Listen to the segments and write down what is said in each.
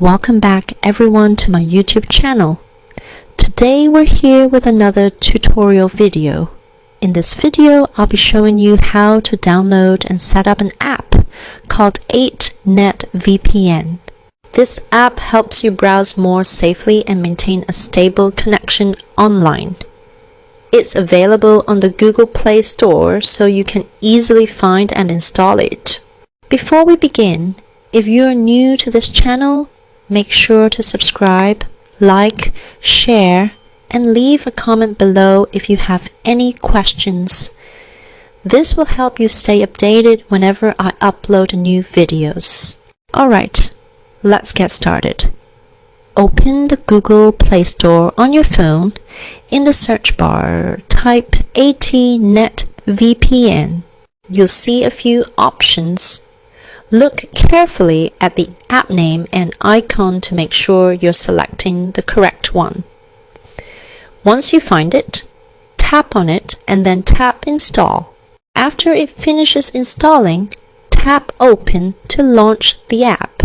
Welcome back everyone to my YouTube channel. Today we're here with another tutorial video. In this video, I'll be showing you how to download and set up an app called AT NET VPN. This app helps you browse more safely and maintain a stable connection online. It's available on the Google Play Store, so you can easily find and install it. Before we begin, if you're new to this channel, make sure to subscribe, like, share, and leave a comment below if you have any questions. This will help you stay updated whenever I upload new videos. Alright, let's get started. Open the Google Play Store on your phone. In the search bar, type AT NET VPN. You'll see a few options. Look carefully at the app name and icon to make sure you're selecting the correct one. Once you find it, tap on it and then tap Install. After it finishes installing, tap Open to launch the app.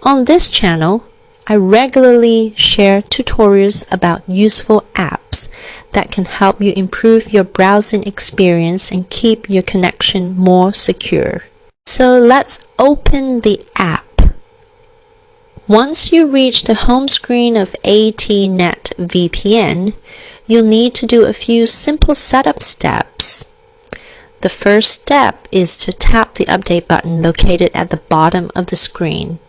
On this channel, I regularly share tutorials about useful apps that can help you improve your browsing experience and keep your connection more secure. So let's open the app. Once you reach the home screen of AT NET VPN, you'll need to do a few simple setup steps. The first step is to tap the update button located at the bottom of the screen.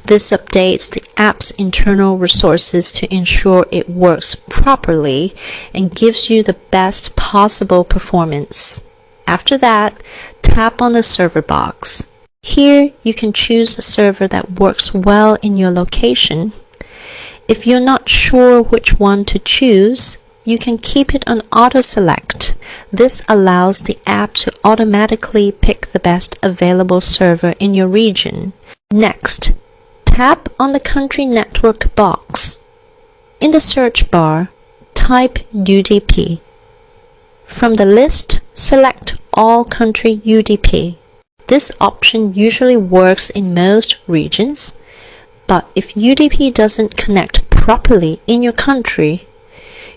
This updates the app's internal resources to ensure it works properly and gives you the best possible performance. After that, tap on the server box. Here, you can choose a server that works well in your location. If you're not sure which one to choose, you can keep it on auto select. This allows the app to automatically pick the best available server in your region. Next, tap on the country network box. In the search bar, type UDP. From the list, select All Country UDP. This option usually works in most regions, but if UDP doesn't connect properly in your country,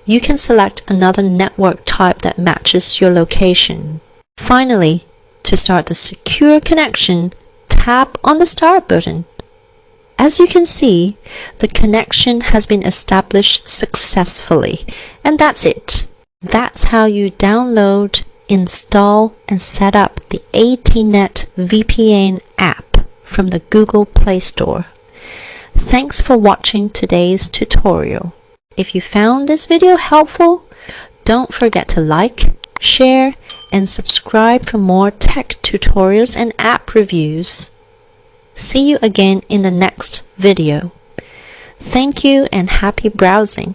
you can select another network type that matches your location. Finally, to start the secure connection, tap on the Start button. As you can see, the connection has been established successfully, and that's it. That's how you download, install, and set up the AT NET VPN app from the Google Play Store. Thanks for watching today's tutorial. If you found this video helpful, don't forget to like, share, and subscribe for more tech tutorials and app reviews. See you again in the next video. Thank you and happy browsing.